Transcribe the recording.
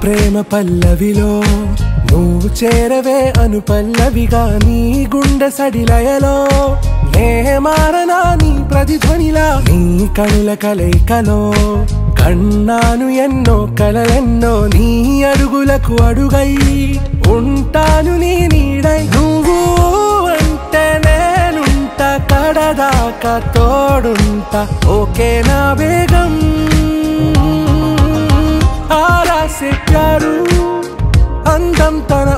ప్రేమ పల్లవిలో నువ్వు చేరవే అను పల్లవిగా నీ గుండె సడిలయలో నే మారనా నీ ప్రతిధ్వనిలా నీ కనుల కలయికలో కన్నాను ఎన్నో కలలెన్నో నీ అడుగులకు అడుగై ఉంటాను నీ నీడై నువ్వు అంటే నేనుంట కడదాకా తోడుంటా ఓకే నా బేగం ఆరా से प्यारू అందం తన